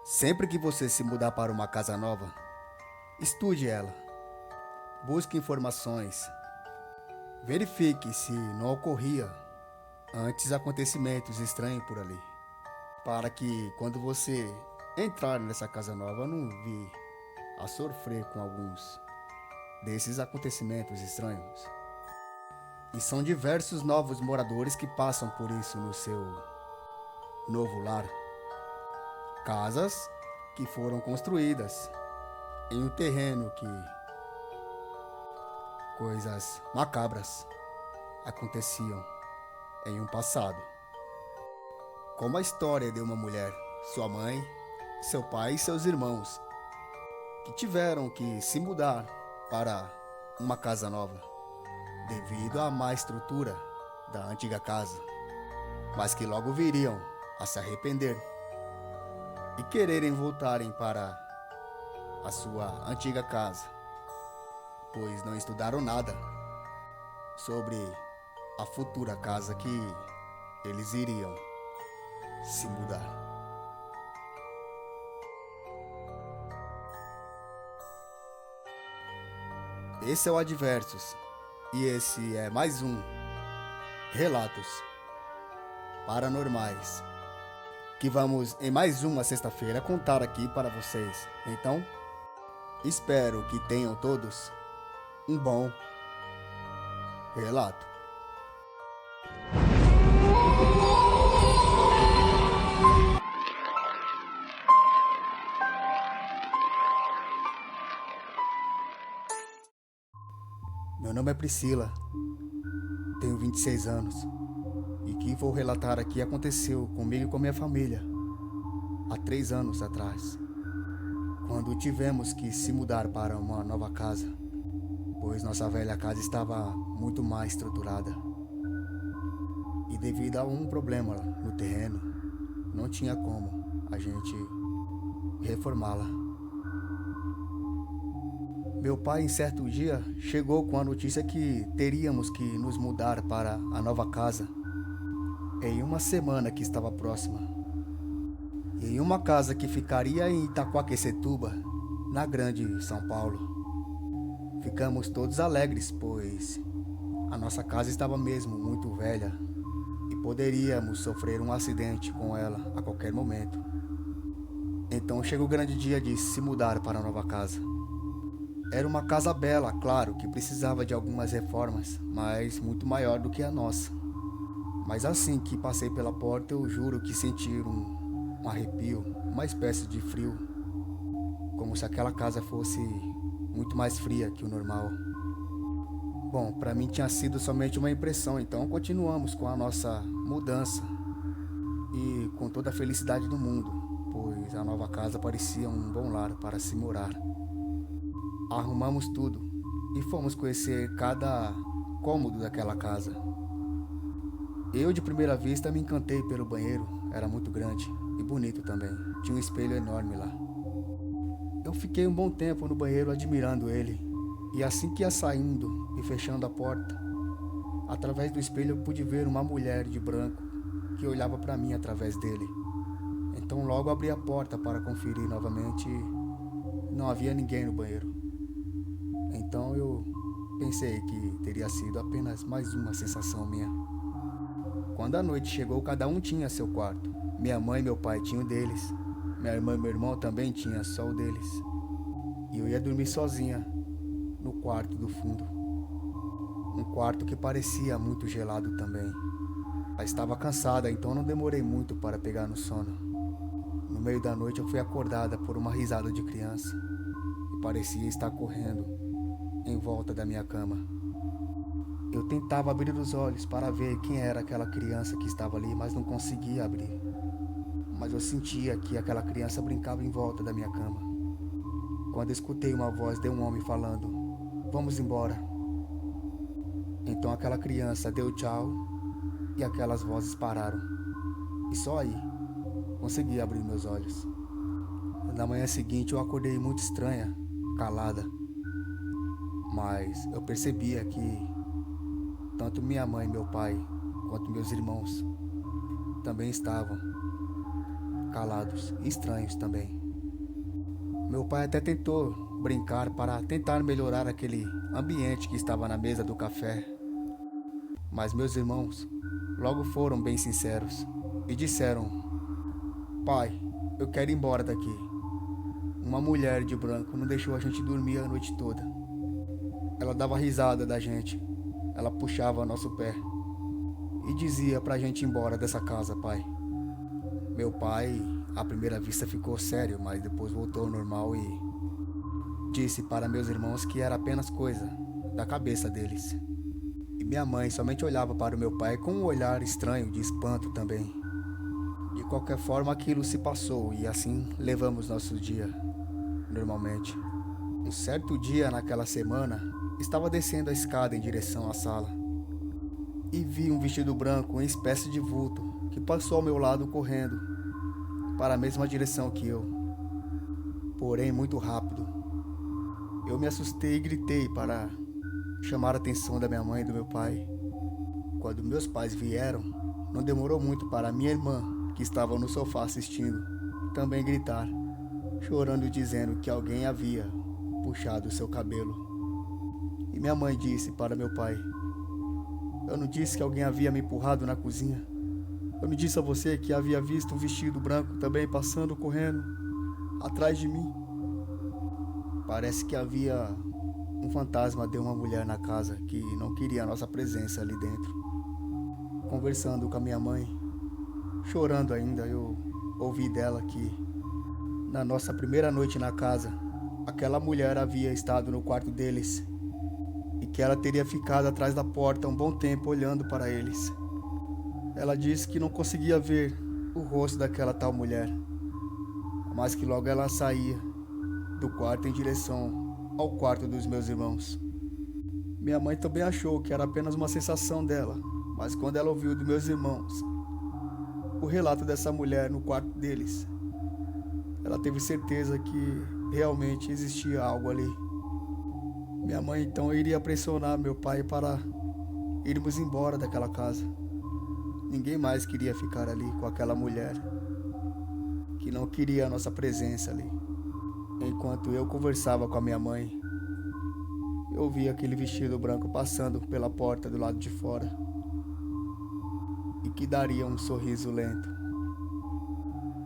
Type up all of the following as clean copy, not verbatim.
Sempre que você se mudar para uma casa nova, estude ela, busque informações, verifique se não ocorria antes acontecimentos estranhos por ali, para que quando você entrar nessa casa nova não vir a sofrer com alguns desses acontecimentos estranhos. E são diversos novos moradores que passam por isso no seu novo lar. Casas que foram construídas em um terreno que coisas macabras aconteciam em um passado. Como a história de uma mulher, sua mãe, seu pai e seus irmãos, que tiveram que se mudar para uma casa nova devido à má estrutura da antiga casa, mas que logo viriam a se arrepender e quererem voltarem para a sua antiga casa, pois não estudaram nada sobre a futura casa que eles iriam se mudar. Esse é o Adversos e esse é mais um Relatos Paranormais que vamos em mais uma sexta-feira contar aqui para vocês. Então, espero que tenham todos um bom relato. Meu nome é Priscila, tenho 26 anos e o que vou relatar aqui aconteceu comigo e com a minha família há 3 anos atrás, quando tivemos que se mudar para uma nova casa, pois nossa velha casa estava muito mal estruturada e devido a um problema no terreno, não tinha como a gente reformá-la. Meu pai, em certo dia, chegou com a notícia que teríamos que nos mudar para a nova casa em uma semana que estava próxima, em uma casa que ficaria em Itaquaquecetuba, na Grande São Paulo. Ficamos todos alegres, pois a nossa casa estava mesmo muito velha e poderíamos sofrer um acidente com ela a qualquer momento. Então chegou o grande dia de se mudar para a nova casa. Era uma casa bela, claro, que precisava de algumas reformas, mas muito maior do que a nossa. Mas assim que passei pela porta, eu juro que senti um arrepio, uma espécie de frio, como se aquela casa fosse muito mais fria que o normal. Bom, para mim tinha sido somente uma impressão, então continuamos com a nossa mudança e com toda a felicidade do mundo, pois a nova casa parecia um bom lar para se morar. Arrumamos tudo e fomos conhecer cada cômodo daquela casa. Eu, de primeira vista, me encantei pelo banheiro, era muito grande e bonito também, tinha um espelho enorme lá. Eu fiquei um bom tempo no banheiro admirando ele, e assim que ia saindo e fechando a porta, através do espelho eu pude ver uma mulher de branco que olhava para mim através dele. Então logo abri a porta para conferir novamente e não havia ninguém no banheiro. Então eu pensei que teria sido apenas mais uma sensação minha. Quando a noite chegou, cada um tinha seu quarto. Minha mãe e meu pai tinham o deles. Minha irmã e meu irmão também tinham só o deles. E eu ia dormir sozinha no quarto do fundo. Um quarto que parecia muito gelado também. Ela estava cansada, então não demorei muito para pegar no sono. No meio da noite eu fui acordada por uma risada de criança e parecia estar correndo em volta da minha cama. Eu tentava abrir os olhos para ver quem era aquela criança que estava ali, mas não conseguia abrir. Mas eu sentia que aquela criança brincava em volta da minha cama. Quando escutei uma voz de um homem falando: "Vamos embora." Então aquela criança deu tchau e aquelas vozes pararam. E só aí consegui abrir meus olhos. Na manhã seguinte eu acordei muito estranha, calada. Mas eu percebia que tanto minha mãe e meu pai, quanto meus irmãos, também estavam calados, estranhos também. Meu pai até tentou brincar para tentar melhorar aquele ambiente que estava na mesa do café, mas meus irmãos logo foram bem sinceros e disseram: Pai, eu quero ir embora daqui. Uma mulher de branco não deixou a gente dormir a noite toda. Ela dava risada da gente, ela puxava nosso pé e dizia pra gente ir embora dessa casa, pai. Meu pai, à primeira vista, ficou sério, mas depois voltou ao normal e disse para meus irmãos que era apenas coisa da cabeça deles. E minha mãe somente olhava para o meu pai com um olhar estranho de espanto também. De qualquer forma, aquilo se passou e assim levamos nosso dia, normalmente. Um certo dia naquela semana, estava descendo a escada em direção à sala e vi um vestido branco em espécie de vulto que passou ao meu lado correndo para a mesma direção que eu, porém muito rápido. Eu me assustei e gritei para chamar a atenção da minha mãe e do meu pai. Quando meus pais vieram, não demorou muito para minha irmã, que estava no sofá assistindo, também gritar, chorando e dizendo que alguém havia puxado seu cabelo. E minha mãe disse para meu pai: Eu não disse que alguém havia me empurrado na cozinha? Eu não disse a você que havia visto um vestido branco também passando, correndo atrás de mim? Parece que havia um fantasma de uma mulher na casa que não queria a nossa presença ali dentro. Conversando com a minha mãe, chorando ainda, eu ouvi dela que na nossa primeira noite na casa, aquela mulher havia estado no quarto deles e que ela teria ficado atrás da porta um bom tempo olhando para eles. Ela disse que não conseguia ver o rosto daquela tal mulher, mas que logo ela saía do quarto em direção ao quarto dos meus irmãos. Minha mãe também achou que era apenas uma sensação dela, mas quando ela ouviu dos meus irmãos o relato dessa mulher no quarto deles, ela teve certeza que realmente existia algo ali. Minha mãe então iria pressionar meu pai para irmos embora daquela casa. Ninguém mais queria ficar ali com aquela mulher que não queria a nossa presença ali. Enquanto eu conversava com a minha mãe, eu vi aquele vestido branco passando pela porta do lado de fora e que daria um sorriso lento,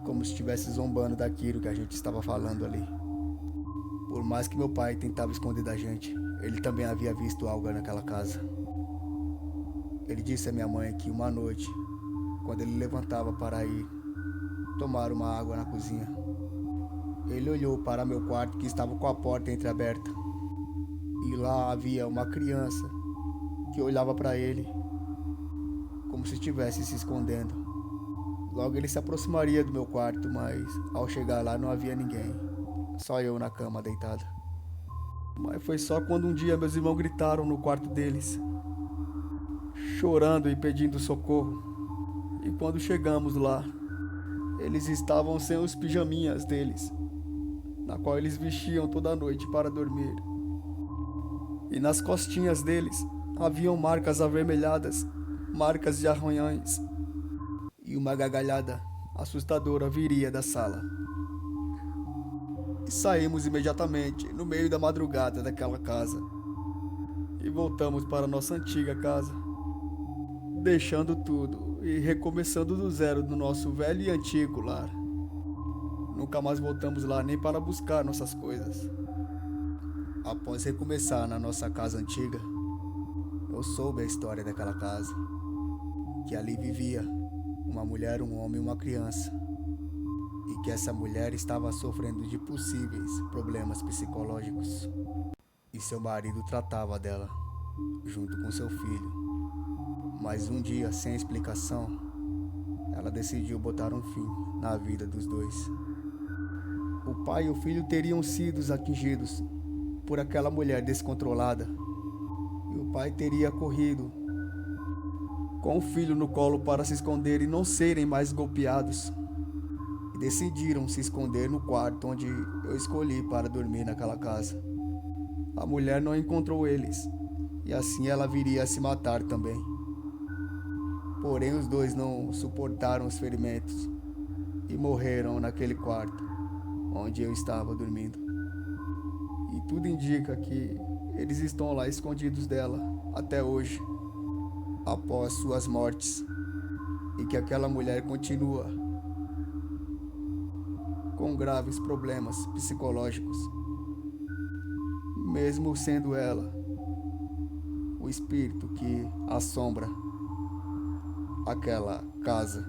como se estivesse zombando daquilo que a gente estava falando ali. Por mais que meu pai tentava esconder da gente, ele também havia visto algo naquela casa. Ele disse à minha mãe que uma noite, quando ele levantava para ir tomar uma água na cozinha, ele olhou para meu quarto que estava com a porta entreaberta. E lá havia uma criança que olhava para ele como se estivesse se escondendo. Logo ele se aproximaria do meu quarto, mas ao chegar lá não havia ninguém, só eu na cama deitado. Mas foi só quando um dia meus irmãos gritaram no quarto deles, chorando e pedindo socorro. E quando chegamos lá, eles estavam sem os pijaminhas deles, na qual eles vestiam toda noite para dormir. E nas costinhas deles haviam marcas avermelhadas, marcas de arranhões, e uma gargalhada assustadora viria da sala. E saímos imediatamente, no meio da madrugada daquela casa, e voltamos para nossa antiga casa, deixando tudo e recomeçando do zero no nosso velho e antigo lar. Nunca mais voltamos lá nem para buscar nossas coisas. Após recomeçar na nossa casa antiga, eu soube a história daquela casa, que ali vivia uma mulher, um homem e uma criança, e que essa mulher estava sofrendo de possíveis problemas psicológicos, e seu marido tratava dela, junto com seu filho. Mas um dia, sem explicação, ela decidiu botar um fim na vida dos dois. O pai e o filho teriam sido atingidos por aquela mulher descontrolada, e o pai teria corrido com o filho no colo para se esconder e não serem mais golpeados, e decidiram se esconder no quarto onde eu escolhi para dormir naquela casa. A mulher não encontrou eles, e assim ela viria a se matar também. Porém os dois não suportaram os ferimentos e morreram naquele quarto onde eu estava dormindo. E tudo indica que eles estão lá escondidos dela até hoje, após suas mortes, e que aquela mulher continua com graves problemas psicológicos, mesmo sendo ela o espírito que assombra aquela casa.